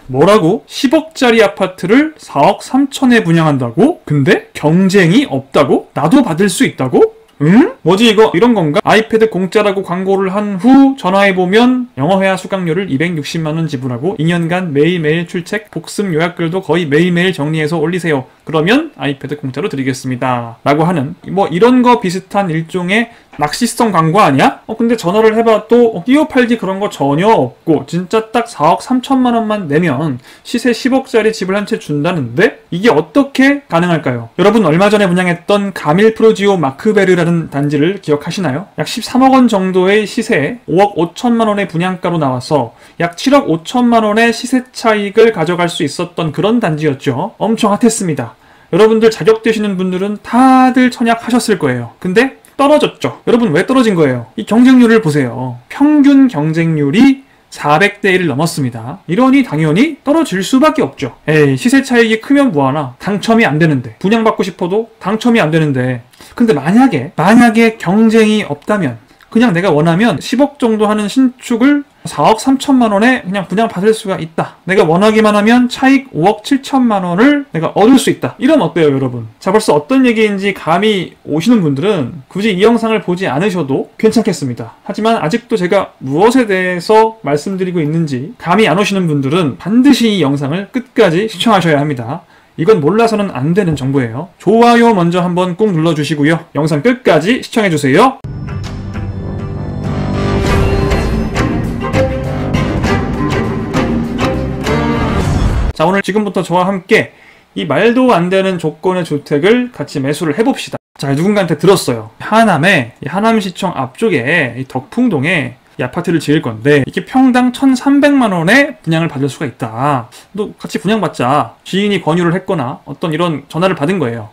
뭐라고? 10억짜리 아파트를 4억 3천에 분양한다고? 근데 경쟁이 없다고? 나도 받을 수 있다고? 응? 뭐지 이거? 이런 건가? 아이패드 공짜라고 광고를 한 후 전화해보면 영어회화 수강료를 260만원 지불하고 2년간 매일매일 출첵, 복습 요약글도 거의 매일매일 정리해서 올리세요. 그러면 아이패드 공짜로 드리겠습니다. 라고 하는 뭐 이런 거 비슷한 일종의 낚시성 광고 아니야? 근데 전화를 해봐도 띄어 팔기 그런 거 전혀 없고 진짜 딱 4억 3천만 원만 내면 시세 10억짜리 집을 한 채 준다는데 이게 어떻게 가능할까요? 여러분 얼마 전에 분양했던 가밀 프루지오 마크베르라는 단지를 기억하시나요? 약 13억 원 정도의 시세에 5억 5천만 원의 분양가로 나와서 약 7억 5천만 원의 시세 차익을 가져갈 수 있었던 그런 단지였죠. 엄청 핫했습니다. 여러분들 자격되시는 분들은 다들 청약하셨을 거예요. 근데 떨어졌죠. 여러분 왜 떨어진 거예요? 이 경쟁률을 보세요. 평균 경쟁률이 400대 1을 넘었습니다. 이러니 당연히 떨어질 수밖에 없죠. 에이, 시세 차익이 크면 뭐하나? 당첨이 안 되는데. 분양받고 싶어도 당첨이 안 되는데. 근데 만약에 경쟁이 없다면 그냥 내가 원하면 10억 정도 하는 신축을 4억 3천만 원에 그냥 분양받을 수가 있다. 내가 원하기만 하면 차익 5억 7천만 원을 내가 얻을 수 있다. 이러면 어때요, 여러분? 자, 벌써 어떤 얘기인지 감이 오시는 분들은 굳이 이 영상을 보지 않으셔도 괜찮겠습니다. 하지만 아직도 제가 무엇에 대해서 말씀드리고 있는지 감이 안 오시는 분들은 반드시 이 영상을 끝까지 시청하셔야 합니다. 이건 몰라서는 안 되는 정보예요. 좋아요 먼저 한번 꾹 눌러주시고요. 영상 끝까지 시청해주세요. 자, 오늘 지금부터 저와 함께 이 말도 안 되는 조건의 주택을 같이 매수를 해봅시다. 자, 누군가한테 들었어요. 하남시청 앞쪽에 이 덕풍동에 이 아파트를 지을 건데 이게 평당 1,300만 원에 분양을 받을 수가 있다. 너 같이 분양받자. 지인이 권유를 했거나 어떤 이런 전화를 받은 거예요.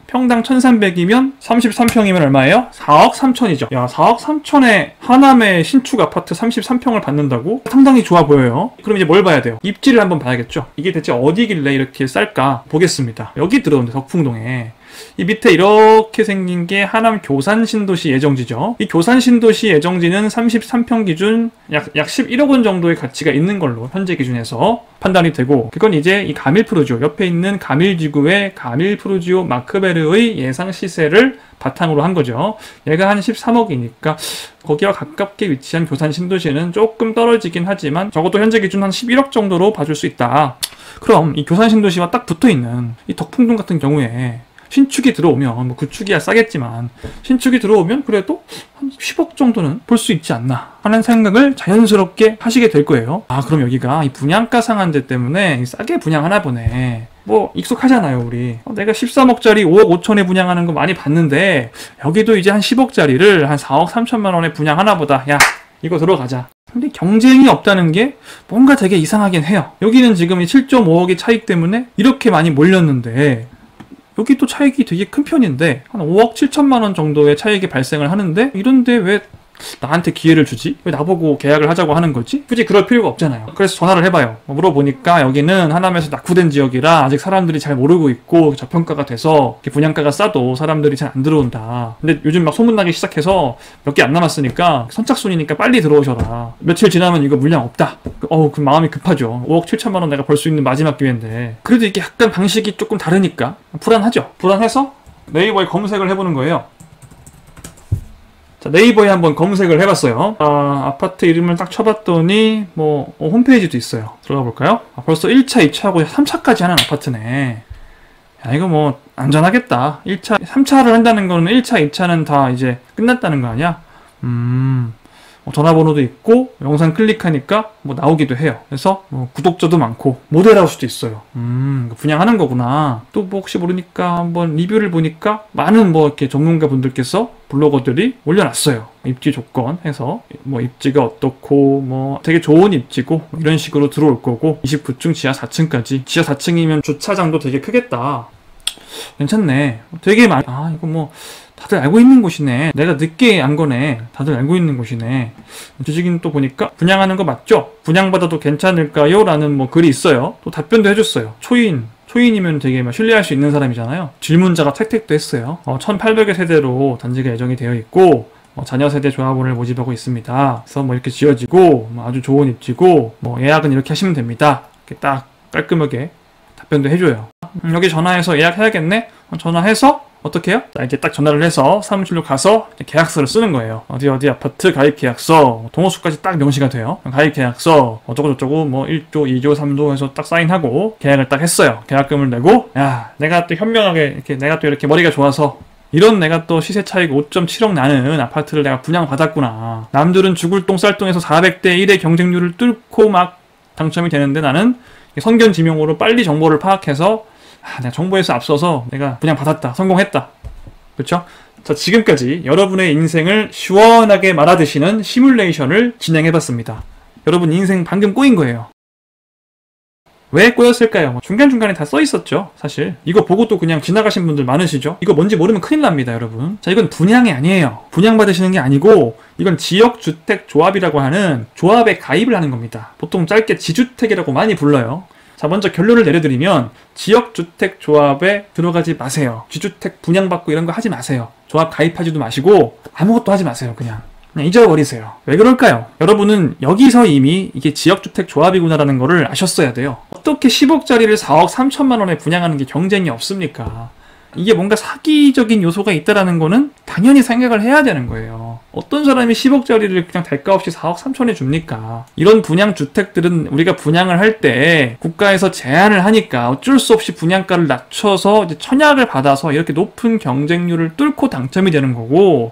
평당 1,300이면 33평이면 얼마예요? 4억 3천이죠. 야, 4억 3천에 하남의 신축 아파트 33평을 받는다고? 상당히 좋아 보여요. 그럼 이제 뭘 봐야 돼요? 입지를 한번 봐야겠죠. 이게 대체 어디길래 이렇게 쌀까 보겠습니다. 여기 들어오는데 덕풍동에 이 밑에 이렇게 생긴 게 하남 교산신도시 예정지죠. 이 교산신도시 예정지는 33평 기준 약 11억 원 정도의 가치가 있는 걸로 현재 기준에서 판단이 되고, 그건 이제 이 가밀 프루지오 옆에 있는 가밀지구의 가밀 프루지오 마크베르의 예상 시세를 바탕으로 한 거죠. 얘가 한 13억이니까 거기와 가깝게 위치한 교산신도시는 조금 떨어지긴 하지만 적어도 현재 기준 한 11억 정도로 봐줄 수 있다. 그럼 이 교산신도시와 딱 붙어있는 이 덕풍동 같은 경우에 신축이 들어오면, 뭐 구축이야 싸겠지만 신축이 들어오면 그래도 한 10억 정도는 볼 수 있지 않나 하는 생각을 자연스럽게 하시게 될 거예요. 아, 그럼 여기가 이 분양가 상한제 때문에 싸게 분양하나 보네. 뭐 익숙하잖아요, 우리. 내가 13억짜리 5억 5천에 분양하는 거 많이 봤는데 여기도 이제 한 10억짜리를 한 4억 3천만 원에 분양하나 보다. 야, 이거 들어가자. 근데 경쟁이 없다는 게 뭔가 되게 이상하긴 해요. 여기는 지금 이 7.5억의 차익 때문에 이렇게 많이 몰렸는데 여기 또 차익이 되게 큰 편인데 한 5억 7천만 원 정도의 차익이 발생을 하는데 이런데 왜 나한테 기회를 주지? 왜 나보고 계약을 하자고 하는 거지? 굳이 그럴 필요가 없잖아요. 그래서 전화를 해봐요. 물어보니까 여기는 하남에서 낙후된 지역이라 아직 사람들이 잘 모르고 있고 저평가가 돼서 분양가가 싸도 사람들이 잘 안 들어온다. 근데 요즘 막 소문나기 시작해서 몇 개 안 남았으니까 선착순이니까 빨리 들어오셔라. 며칠 지나면 이거 물량 없다. 그 마음이 급하죠. 5억 7천만 원 내가 벌 수 있는 마지막 기회인데. 그래도 이게 약간 방식이 조금 다르니까 불안하죠. 불안해서 네이버에 검색을 해보는 거예요. 네이버에 한번 검색을 해봤어요. 아파트 이름을 딱 쳐봤더니 홈페이지도 있어요. 들어가 볼까요? 벌써 1차, 2차하고 3차까지 하는 아파트네. 야, 이거 뭐 안전하겠다. 1차, 3차를 한다는 거는 1차, 2차는 다 이제 끝났다는 거 아니야? 전화번호도 있고 영상 클릭하니까 나오기도 해요. 그래서 구독자도 많고 모델하우스도 있어요. 분양하는 거구나. 또 혹시 모르니까 한번 리뷰를 보니까 많은 이렇게 전문가 분들께서 블로거들이 올려놨어요. 입지 조건 해서 입지가 어떻고 되게 좋은 입지고 이런 식으로 들어올 거고 29층 지하 4층까지. 지하 4층이면 주차장도 되게 크겠다. 괜찮네. 되게 많이. 이거 다들 알고 있는 곳이네. 내가 늦게 안 거네. 다들 알고 있는 곳이네. 주식인 또 보니까 분양하는 거 맞죠? 분양받아도 괜찮을까요? 라는 글이 있어요. 또 답변도 해줬어요. 초인이면 되게 신뢰할 수 있는 사람이잖아요. 질문자가 택도 했어요. 1800여 세대로 단지가 예정이 되어 있고 자녀 세대 조합원을 모집하고 있습니다. 그래서 이렇게 지어지고 아주 좋은 입지고 예약은 이렇게 하시면 됩니다. 이렇게 딱 깔끔하게 답변도 해줘요. 여기 전화해서 예약해야겠네? 전화해서 어떻게 해요? 자, 이제 딱 전화를 해서 사무실로 가서 계약서를 쓰는 거예요. 어디 아파트 가입 계약서, 동호수까지 딱 명시가 돼요. 가입 계약서 어쩌고저쩌고 뭐 1조, 2조, 3조 해서 딱 사인하고 계약을 딱 했어요. 계약금을 내고, 야, 내가 또 현명하게 이렇게 내가 또 이렇게 머리가 좋아서 이런 내가 또 시세 차익 5.7억 나는 아파트를 내가 분양받았구나. 남들은 죽을 똥 쌀똥해서 400대 1의 경쟁률을 뚫고 막 당첨이 되는데 나는 선견지명으로 빨리 정보를 파악해서 내가 정보에서 앞서서 내가 분양받았다. 성공했다. 그렇죠? 자, 지금까지 여러분의 인생을 시원하게 말아드시는 시뮬레이션을 진행해봤습니다. 여러분 인생 방금 꼬인 거예요. 왜 꼬였을까요? 중간중간에 다 써있었죠. 사실 이거 보고 또 그냥 지나가신 분들 많으시죠? 이거 뭔지 모르면 큰일 납니다, 여러분. 자, 이건 분양이 아니에요. 분양받으시는 게 아니고 이건 지역주택조합이라고 하는 조합에 가입을 하는 겁니다. 보통 짧게 지주택이라고 많이 불러요. 자, 먼저 결론을 내려드리면 지역주택조합에 들어가지 마세요. 지주택 분양받고 이런 거 하지 마세요. 조합 가입하지도 마시고 아무것도 하지 마세요. 그냥 잊어버리세요. 왜 그럴까요? 여러분은 여기서 이미 이게 지역주택조합이구나라는 거를 아셨어야 돼요. 어떻게 10억짜리를 4억 3천만 원에 분양하는 게 경쟁이 없습니까? 이게 뭔가 사기적인 요소가 있다라는 거는 당연히 생각을 해야 되는 거예요. 어떤 사람이 10억짜리를 그냥 대가 없이 4억 3천에 줍니까? 이런 분양주택들은 우리가 분양을 할 때 국가에서 제한을 하니까 어쩔 수 없이 분양가를 낮춰서 이제 청약을 받아서 이렇게 높은 경쟁률을 뚫고 당첨이 되는 거고,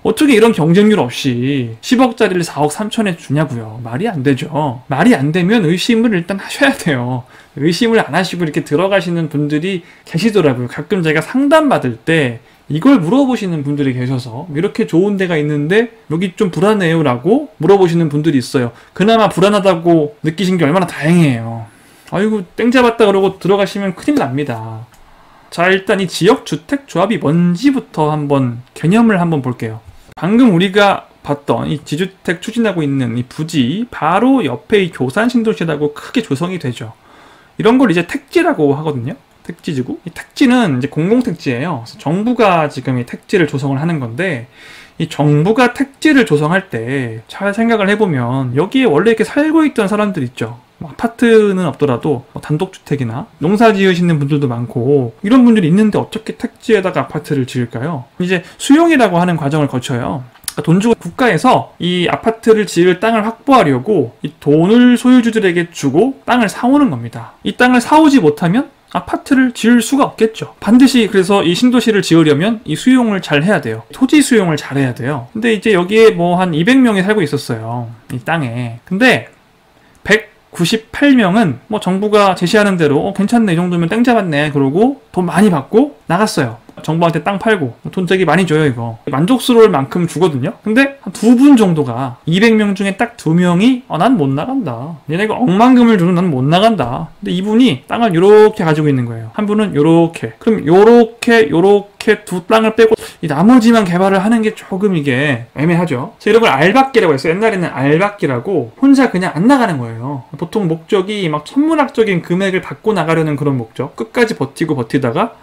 어떻게 이런 경쟁률 없이 10억짜리를 4억 3천에 주냐고요. 말이 안 되죠. 말이 안 되면 의심을 일단 하셔야 돼요. 의심을 안 하시고 이렇게 들어가시는 분들이 계시더라고요. 가끔 제가 상담받을 때 이걸 물어보시는 분들이 계셔서 이렇게 좋은 데가 있는데 여기 좀 불안해요 라고 물어보시는 분들이 있어요. 그나마 불안하다고 느끼신 게 얼마나 다행이에요. 아이고 땡 잡았다 그러고 들어가시면 큰일 납니다. 자, 일단 이 지역주택조합이 뭔지부터 한번 개념을 한번 볼게요. 방금 우리가 봤던 이 지주택 추진하고 있는 이 부지 바로 옆에 이 교산 신도시라고 크게 조성이 되죠. 이런 걸 이제 택지라고 하거든요. 택지지구. 이 택지는 이제 공공택지예요. 그래서 정부가 지금 이 택지를 조성을 하는 건데, 이 정부가 택지를 조성할 때 잘 생각을 해보면 여기에 원래 이렇게 살고 있던 사람들 있죠. 아파트는 없더라도 단독주택이나 농사 지으시는 분들도 많고 이런 분들이 있는데 어떻게 택지에다가 아파트를 지을까요? 이제 수용이라고 하는 과정을 거쳐요. 돈 주고 국가에서 이 아파트를 지을 땅을 확보하려고 이 돈을 소유주들에게 주고 땅을 사오는 겁니다. 이 땅을 사오지 못하면 아파트를 지을 수가 없겠죠. 반드시 그래서 이 신도시를 지으려면 이 수용을 잘 해야 돼요. 토지 수용을 잘 해야 돼요. 근데 이제 여기에 뭐 한 200명이 살고 있었어요. 이 땅에. 근데 198명은 뭐 정부가 제시하는 대로 괜찮네, 이 정도면 땡 잡았네 그러고 돈 많이 받고 나갔어요. 정부한테 땅 팔고 돈 되게 많이 줘요. 이거 만족스러울 만큼 주거든요. 근데 한 2분 정도가 200명 중에 딱 2명이 난 못 나간다, 얘네가 억만금을 주는 난 못 나간다. 근데 이분이 땅을 요렇게 가지고 있는 거예요. 한 분은 요렇게, 그럼 요렇게 두 땅을 빼고 이 나머지만 개발을 하는 게 조금 이게 애매하죠. 그래서 이런 걸 알박기라고 했어요. 옛날에는 알박기라고 혼자 그냥 안 나가는 거예요. 보통 목적이 막 천문학적인 금액을 받고 나가려는 그런 목적. 끝까지 버티다가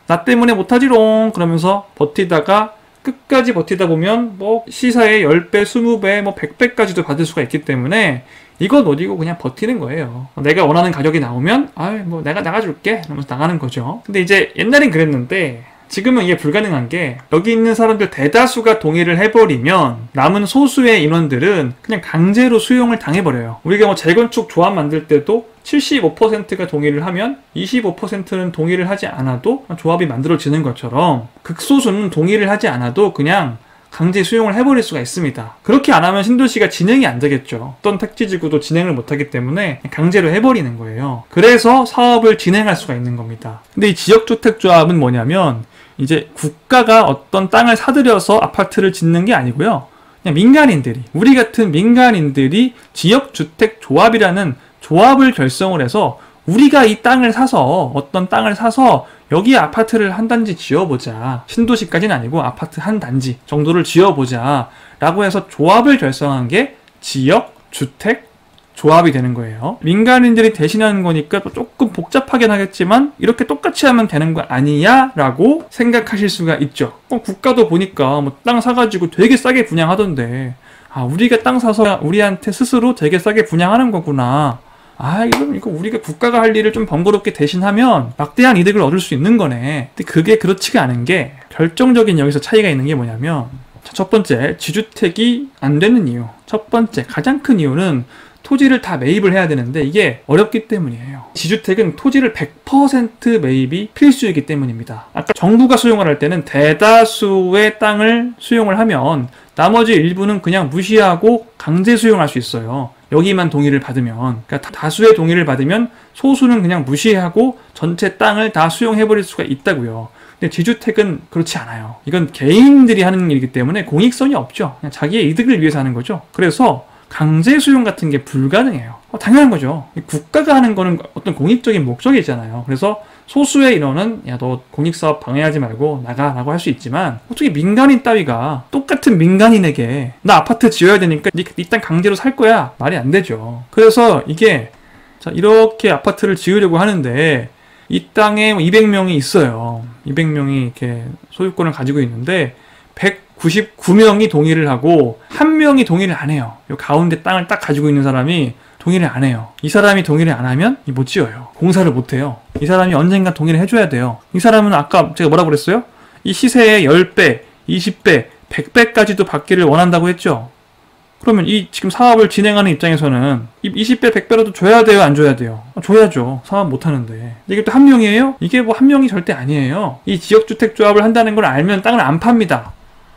나 때문에 못하지롱 그러면서 버티다가 끝까지 버티다 보면 뭐 시사의 10배, 20배, 뭐 100배까지도 받을 수가 있기 때문에 이거 노리고 그냥 버티는 거예요. 내가 원하는 가격이 나오면 뭐 내가 나가줄게 이러면서 나가는 거죠. 근데 이제 옛날엔 그랬는데 지금은 이게 불가능한 게, 여기 있는 사람들 대다수가 동의를 해버리면 남은 소수의 인원들은 그냥 강제로 수용을 당해버려요. 우리가 뭐 재건축 조합 만들 때도 75%가 동의를 하면 25%는 동의를 하지 않아도 조합이 만들어지는 것처럼 극소수는 동의를 하지 않아도 그냥 강제 수용을 해버릴 수가 있습니다. 그렇게 안 하면 신도시가 진행이 안 되겠죠. 어떤 택지지구도 진행을 못하기 때문에 강제로 해버리는 거예요. 그래서 사업을 진행할 수가 있는 겁니다. 근데 이 지역주택조합은 뭐냐면 이제 국가가 어떤 땅을 사들여서 아파트를 짓는 게 아니고요. 그냥 민간인들이, 우리 같은 민간인들이 지역주택조합이라는 조합을 결성을 해서 우리가 이 땅을 사서, 어떤 땅을 사서 여기에 아파트를 한 단지 지어보자. 신도시까지는 아니고 아파트 한 단지 정도를 지어보자 라고 해서 조합을 결성한 게 지역주택 조합이 되는 거예요. 민간인들이 대신하는 거니까 조금 복잡하긴 하겠지만 이렇게 똑같이 하면 되는 거 아니야? 라고 생각하실 수가 있죠. 국가도 보니까 뭐 땅 사가지고 되게 싸게 분양하던데 우리가 땅 사서 우리한테 스스로 되게 싸게 분양하는 거구나. 이거 우리가 국가가 할 일을 좀 번거롭게 대신하면 막대한 이득을 얻을 수 있는 거네. 근데 그게 그렇지가 않은 게, 결정적인 여기서 차이가 있는 게 뭐냐면, 첫 번째, 지주택이 안 되는 이유. 첫 번째, 가장 큰 이유는 토지를 다 매입을 해야 되는데 이게 어렵기 때문이에요. 지주택은 토지를 100% 매입이 필수이기 때문입니다. 아까 정부가 수용을 할 때는 대다수의 땅을 수용을 하면 나머지 일부는 그냥 무시하고 강제 수용할 수 있어요. 여기만 동의를 받으면. 그러니까 다수의 동의를 받으면 소수는 그냥 무시하고 전체 땅을 다 수용해버릴 수가 있다고요. 근데 지주택은 그렇지 않아요. 이건 개인들이 하는 일이기 때문에 공익성이 없죠. 그냥 자기의 이득을 위해서 하는 거죠. 그래서 강제 수용 같은 게 불가능해요. 당연한 거죠. 국가가 하는 거는 어떤 공익적인 목적이 있잖아요. 그래서 소수의 인원은 야, 너 공익사업 방해하지 말고 나가라고 할 수 있지만 어떻게 민간인 따위가 똑같은 민간인에게 나 아파트 지어야 되니까 네 땅 강제로 살 거야, 말이 안 되죠. 그래서 이게 자, 이렇게 아파트를 지으려고 하는데 이 땅에 200명이 있어요. 200명이 이렇게 소유권을 가지고 있는데 199명이 동의를 하고 1명이 동의를 안 해요. 이 가운데 땅을 딱 가지고 있는 사람이 동의를 안 해요. 이 사람이 동의를 안 하면 못 지어요. 공사를 못 해요. 이 사람이 언젠가 동의를 해줘야 돼요. 이 사람은 아까 제가 뭐라고 그랬어요? 이 시세의 10배, 20배, 100배까지도 받기를 원한다고 했죠. 그러면 이 지금 사업을 진행하는 입장에서는 20배, 100배라도 줘야 돼요, 안 줘야 돼요? 줘야죠. 사업 못 하는데. 이게 또 1명이에요? 이게 뭐 1명이 절대 아니에요. 이 지역주택조합을 한다는 걸 알면 땅을 안 팝니다.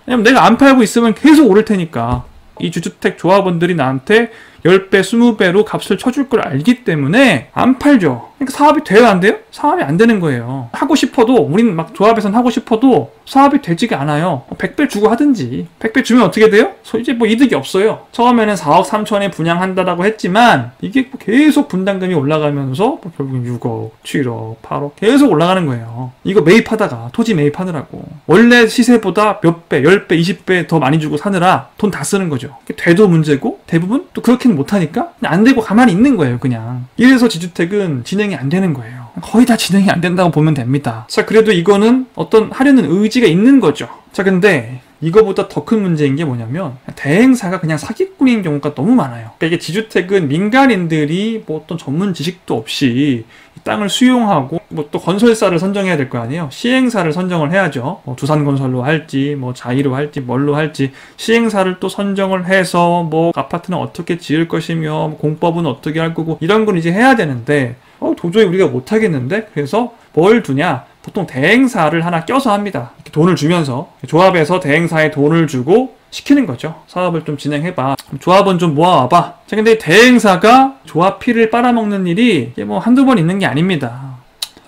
왜냐면 내가 안 팔고 있으면 계속 오를 테니까. 이 주주택 조합원들이 나한테 10배, 20배로 값을 쳐줄 걸 알기 때문에 안 팔죠. 그러니까 사업이 돼요, 안 돼요? 사업이 안 되는 거예요. 하고 싶어도, 우린 막 조합에선 하고 싶어도 사업이 되지가 않아요. 100배 주고 하든지. 100배 주면 어떻게 돼요? 이제 뭐 이득이 없어요. 처음에는 4억 3천에 분양한다라고 했지만 이게 계속 분담금이 올라가면서 뭐 결국 6억, 7억, 8억 계속 올라가는 거예요. 이거 매입하다가, 토지 매입하느라고. 원래 시세보다 몇 배, 10배, 20배 더 많이 주고 사느라 돈 다 쓰는 거죠. 돼도 문제고 대부분 또 그렇게는 못하니까 안 되고 가만히 있는 거예요, 그냥. 이래서 지주택은 진행이 안 되는 거예요. 거의 다 진행이 안 된다고 보면 됩니다. 자, 그래도 이거는 어떤 하려는 의지가 있는 거죠. 자, 근데 이거보다 더 큰 문제인 게 뭐냐면 대행사가 그냥 사기꾼인 경우가 너무 많아요. 그러니까 이게 지주택은 민간인들이 뭐 어떤 전문 지식도 없이 이 땅을 수용하고 뭐 또 건설사를 선정해야 될 거 아니에요. 시행사를 선정을 해야죠. 뭐 두산건설로 할지 뭐 자이로 할지 뭘로 할지 시행사를 또 선정을 해서 뭐 아파트는 어떻게 지을 것이며 뭐 공법은 어떻게 할 거고 이런 건 이제 해야 되는데 도저히 우리가 못 하겠는데. 그래서 뭘 두냐? 보통 대행사를 하나 껴서 합니다. 이렇게 돈을 주면서 조합에서 대행사에 돈을 주고 시키는 거죠. 사업을 좀 진행해봐. 조합원 좀 모아와봐. 자, 근데 대행사가 조합 피를 빨아먹는 일이 이게 뭐 한두 번 있는 게 아닙니다.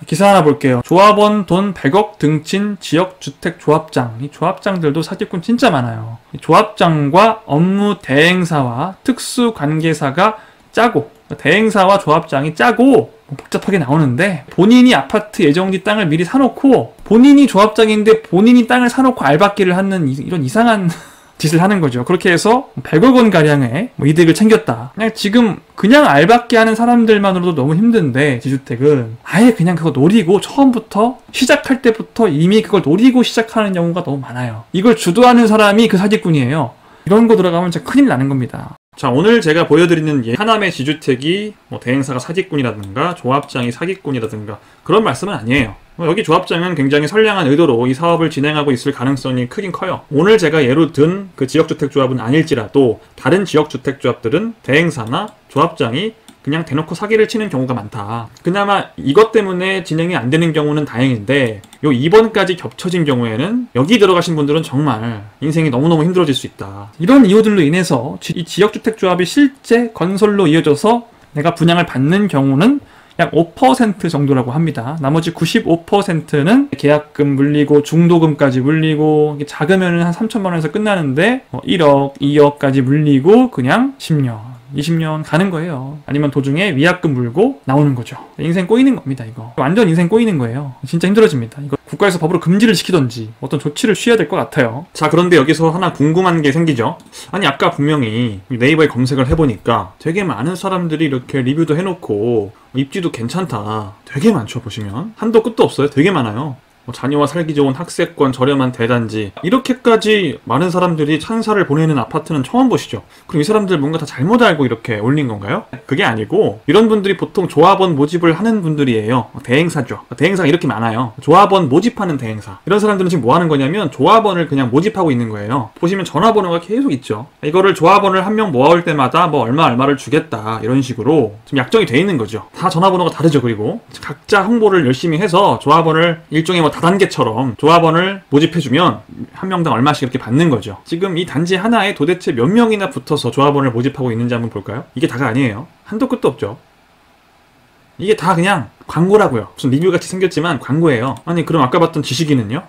기사 하나 볼게요. 조합원 돈 100억 등친 지역주택조합장. 이 조합장들도 사기꾼 진짜 많아요. 이 조합장과 업무 대행사와 특수관계사가 짜고, 대행사와 조합장이 짜고 복잡하게 나오는데 본인이 아파트 예정지 땅을 미리 사놓고 본인이 조합장인데 본인이 땅을 사놓고 알박기를 하는 이런 이상한 짓을 하는 거죠. 그렇게 해서 100억 원 가량의 이득을 챙겼다. 그냥 알박기 하는 사람들만으로도 너무 힘든데 지주택은 아예 그냥 그거 노리고 처음부터 시작할 때부터 이미 그걸 노리고 시작하는 경우가 너무 많아요. 이걸 주도하는 사람이 그 사기꾼이에요. 이런 거 들어가면 진짜 큰일 나는 겁니다. 자, 오늘 제가 보여드리는 하남의 지주택이 뭐 대행사가 사기꾼이라든가 조합장이 사기꾼이라든가 그런 말씀은 아니에요. 여기 조합장은 굉장히 선량한 의도로 이 사업을 진행하고 있을 가능성이 크긴 커요. 오늘 제가 예로 든 그 지역주택조합은 아닐지라도 다른 지역주택조합들은 대행사나 조합장이 그냥 대놓고 사기를 치는 경우가 많다. 그나마 이것 때문에 진행이 안 되는 경우는 다행인데 요 2번까지 겹쳐진 경우에는 여기 들어가신 분들은 정말 인생이 너무너무 힘들어질 수 있다. 이런 이유들로 인해서 이 지역주택조합이 실제 건설로 이어져서 내가 분양을 받는 경우는 약 5% 정도라고 합니다. 나머지 95%는 계약금 물리고 중도금까지 물리고 작으면 한 3천만 원에서 끝나는데 1억, 2억까지 물리고 그냥 10년. 20년 가는 거예요. 아니면 도중에 위약금 물고 나오는 거죠. 인생 꼬이는 겁니다, 이거. 완전 인생 꼬이는 거예요. 진짜 힘들어집니다. 이거 국가에서 법으로 금지를 시키던지 어떤 조치를 취해야 될 것 같아요. 자, 그런데 여기서 하나 궁금한 게 생기죠. 아니, 아까 분명히 네이버에 검색을 해보니까 되게 많은 사람들이 이렇게 리뷰도 해놓고 입지도 괜찮다. 되게 많죠, 보시면. 한도 끝도 없어요. 되게 많아요. 뭐 자녀와 살기 좋은 학세권 저렴한 대단지, 이렇게까지 많은 사람들이 찬사를 보내는 아파트는 처음 보시죠. 그럼 이 사람들 뭔가 다 잘못 알고 이렇게 올린 건가요? 그게 아니고, 이런 분들이 보통 조합원 모집을 하는 분들이에요. 대행사죠. 대행사가 이렇게 많아요. 조합원 모집하는 대행사. 이런 사람들은 지금 뭐 하는 거냐면 조합원을 그냥 모집하고 있는 거예요. 보시면 전화번호가 계속 있죠. 이거를 조합원을 한 명 모아올 때마다 뭐 얼마를 주겠다 이런 식으로 좀 약정이 돼 있는 거죠. 다 전화번호가 다르죠. 그리고 각자 홍보를 열심히 해서 조합원을 일종의 뭐 다단계처럼 조합원을 모집해주면 한 명당 얼마씩 이렇게 받는 거죠. 지금 이 단지 하나에 도대체 몇 명이나 붙어서 조합원을 모집하고 있는지 한번 볼까요? 이게 다가 아니에요. 한도 끝도 없죠. 이게 다 그냥 광고라고요. 무슨 리뷰같이 생겼지만 광고예요. 아니 그럼 아까 봤던 지식인은요?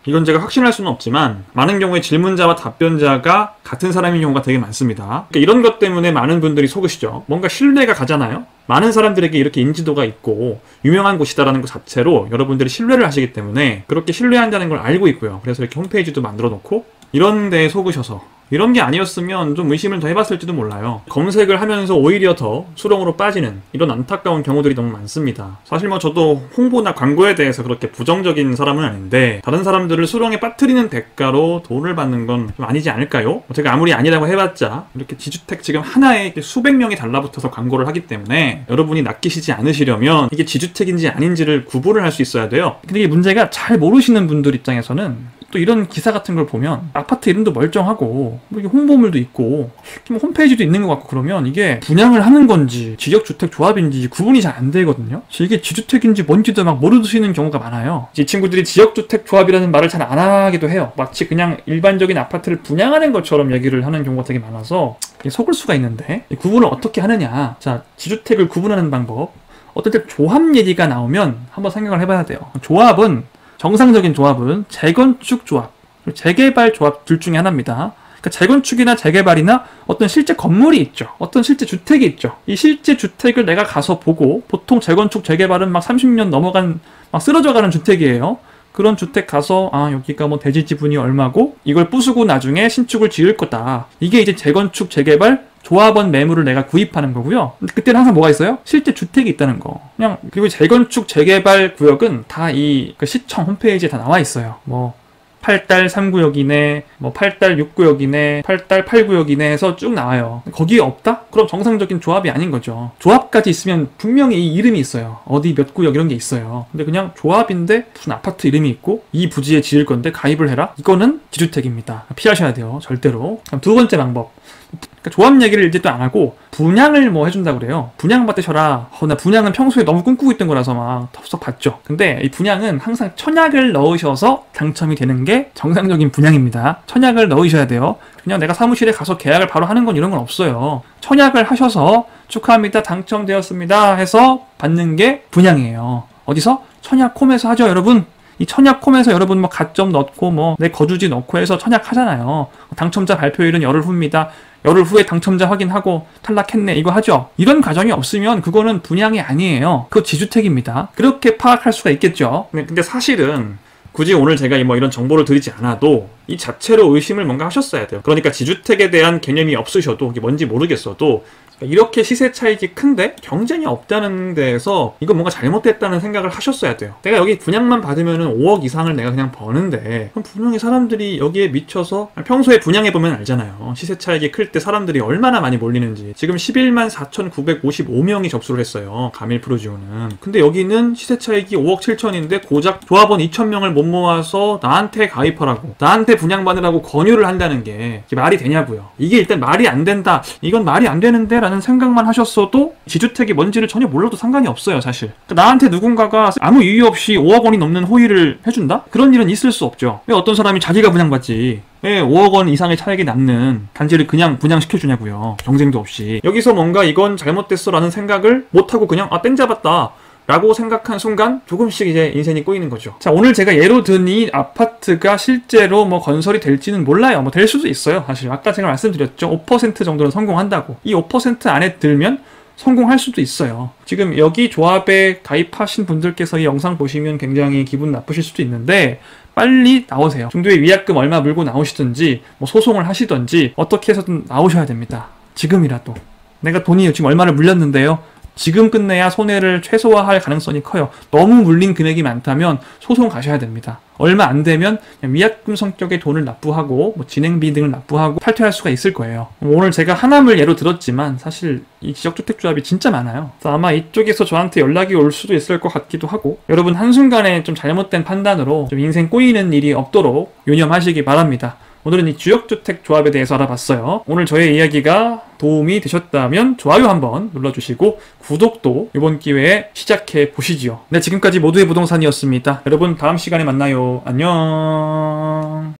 이건 제가 확신할 수는 없지만 많은 경우에 질문자와 답변자가 같은 사람인 경우가 되게 많습니다. 그러니까 이런 것 때문에 많은 분들이 속으시죠. 뭔가 신뢰가 가잖아요. 많은 사람들에게 이렇게 인지도가 있고 유명한 곳이다라는 것 자체로 여러분들이 신뢰를 하시기 때문에 그렇게 신뢰한다는 걸 알고 있고요. 그래서 이렇게 홈페이지도 만들어 놓고 이런 데에 속으셔서 이런 게 아니었으면 좀 의심을 더 해봤을지도 몰라요. 검색을 하면서 오히려 더 수렁으로 빠지는 이런 안타까운 경우들이 너무 많습니다. 사실 뭐 저도 홍보나 광고에 대해서 그렇게 부정적인 사람은 아닌데 다른 사람들을 수렁에 빠뜨리는 대가로 돈을 받는 건 좀 아니지 않을까요? 제가 아무리 아니라고 해봤자 이렇게 지주택 지금 하나에 수백 명이 달라붙어서 광고를 하기 때문에 여러분이 낚이시지 않으시려면 이게 지주택인지 아닌지를 구분을 할 수 있어야 돼요. 근데 이게 문제가 잘 모르시는 분들 입장에서는 또 이런 기사 같은 걸 보면 아파트 이름도 멀쩡하고 뭐 이게 홍보물도 있고 뭐 홈페이지도 있는 것 같고 그러면 이게 분양을 하는 건지 지역주택조합인지 구분이 잘 안 되거든요. 이게 지주택인지 뭔지도 막 모르시는 경우가 많아요. 이 친구들이 지역주택조합이라는 말을 잘 안 하기도 해요. 마치 그냥 일반적인 아파트를 분양하는 것처럼 얘기를 하는 경우가 되게 많아서 속을 수가 있는데 구분을 어떻게 하느냐. 자, 지주택을 구분하는 방법. 어떨 때 조합 얘기가 나오면 한번 생각을 해봐야 돼요. 조합은 정상적인 조합은 재건축 조합, 재개발 조합 둘 중에 하나입니다. 그러니까 재건축이나 재개발이나 어떤 실제 건물이 있죠. 어떤 실제 주택이 있죠. 이 실제 주택을 내가 가서 보고 보통 재건축, 재개발은 막 30년 넘어간 막 쓰러져가는 주택이에요. 그런 주택 가서 여기가 뭐 대지 지분이 얼마고 이걸 부수고 나중에 신축을 지을 거다. 이게 이제 재건축, 재개발 조합원 매물을 내가 구입하는 거고요. 그때는 항상 뭐가 있어요? 실제 주택이 있다는 거. 그냥 그리고 재건축, 재개발 구역은 다 이 시청 홈페이지에 다 나와 있어요. 뭐 8달 3구역 이내, 뭐 8달 6구역 이내, 8달 8구역 이내 해서 쭉 나와요. 거기에 없다? 그럼 정상적인 조합이 아닌 거죠. 조합까지 있으면 분명히 이 이름이 있어요. 어디 몇 구역 이런 게 있어요. 근데 그냥 조합인데 무슨 아파트 이름이 있고 이 부지에 지을 건데 가입을 해라? 이거는 지주택입니다. 피하셔야 돼요. 절대로. 그럼 두 번째 방법. 그러니까 조합 얘기를 이제 또 안 하고 분양을 뭐 해준다 그래요. 분양 받으셔라. 나 분양은 평소에 너무 꿈꾸고 있던 거라서 막 덥석 받죠. 근데 이 분양은 항상 청약을 넣으셔서 당첨이 되는 게 정상적인 분양입니다. 청약을 넣으셔야 돼요. 그냥 내가 사무실에 가서 계약을 바로 하는 건 이런 건 없어요. 청약을 하셔서 축하합니다. 당첨되었습니다. 해서 받는 게 분양이에요. 어디서? 청약홈에서 하죠, 여러분. 이 청약홈에서 여러분 뭐 가점 넣고 뭐 내 거주지 넣고 해서 청약하잖아요. 당첨자 발표일은 열흘 후입니다. 열흘 후에 당첨자 확인하고 탈락했네 이거 하죠. 이런 과정이 없으면 그거는 분양이 아니에요. 그거 지주택입니다. 그렇게 파악할 수가 있겠죠. 근데 사실은 굳이 오늘 제가 뭐 이런 정보를 드리지 않아도 이 자체로 의심을 뭔가 하셨어야 돼요. 그러니까 지주택에 대한 개념이 없으셔도 이게 뭔지 모르겠어도 이렇게 시세 차익이 큰데 경쟁이 없다는 데에서 이거 뭔가 잘못됐다는 생각을 하셨어야 돼요. 내가 여기 분양만 받으면 5억 이상을 내가 그냥 버는데 그럼 분명히 사람들이 여기에 미쳐서 평소에 분양해보면 알잖아요. 시세 차익이 클 때 사람들이 얼마나 많이 몰리는지. 지금 11만 4,955명이 접수를 했어요. 가밀 프로지오는. 근데 여기는 시세 차익이 5억 7천인데 고작 조합원 2,000명을 못 모아서 나한테 가입하라고 나한테 분양받으라고 권유를 한다는 게 말이 되냐고요. 이게 일단 말이 안 된다. 이건 말이 안 되는데 라는 생각만 하셨어도 지주택이 뭔지를 전혀 몰라도 상관이 없어요. 사실 나한테 누군가가 아무 이유 없이 5억 원이 넘는 호의를 해준다? 그런 일은 있을 수 없죠. 왜 어떤 사람이 자기가 분양받지 왜 5억 원 이상의 차익이 남는 단지를 그냥 분양시켜주냐고요. 경쟁도 없이. 여기서 뭔가 이건 잘못됐어 라는 생각을 못하고 그냥 땡 잡았다 라고 생각한 순간 조금씩 이제 인생이 꼬이는 거죠. 자, 오늘 제가 예로 든 이 아파트가 실제로 뭐 건설이 될지는 몰라요. 뭐 될 수도 있어요. 사실 아까 제가 말씀드렸죠. 5% 정도는 성공한다고. 이 5% 안에 들면 성공할 수도 있어요. 지금 여기 조합에 가입하신 분들께서 이 영상 보시면 굉장히 기분 나쁘실 수도 있는데 빨리 나오세요. 중도에 위약금 얼마 물고 나오시든지 뭐 소송을 하시든지 어떻게 해서든 나오셔야 됩니다. 지금이라도. 내가 돈이 지금 얼마를 물렸는데요. 지금 끝내야 손해를 최소화할 가능성이 커요. 너무 물린 금액이 많다면 소송 가셔야 됩니다. 얼마 안 되면 그냥 미약금 성격의 돈을 납부하고 뭐 진행비 등을 납부하고 탈퇴할 수가 있을 거예요. 오늘 제가 하남을 예로 들었지만 사실 이 지역주택조합이 진짜 많아요. 그래서 아마 이쪽에서 저한테 연락이 올 수도 있을 것 같기도 하고, 여러분 한순간에 좀 잘못된 판단으로 좀 인생 꼬이는 일이 없도록 유념하시기 바랍니다. 오늘은 이 지역주택조합에 대해서 알아봤어요. 오늘 저의 이야기가 도움이 되셨다면 좋아요 한번 눌러주시고 구독도 이번 기회에 시작해 보시지요. 네, 지금까지 모두의 부동산이었습니다. 여러분 다음 시간에 만나요. 안녕.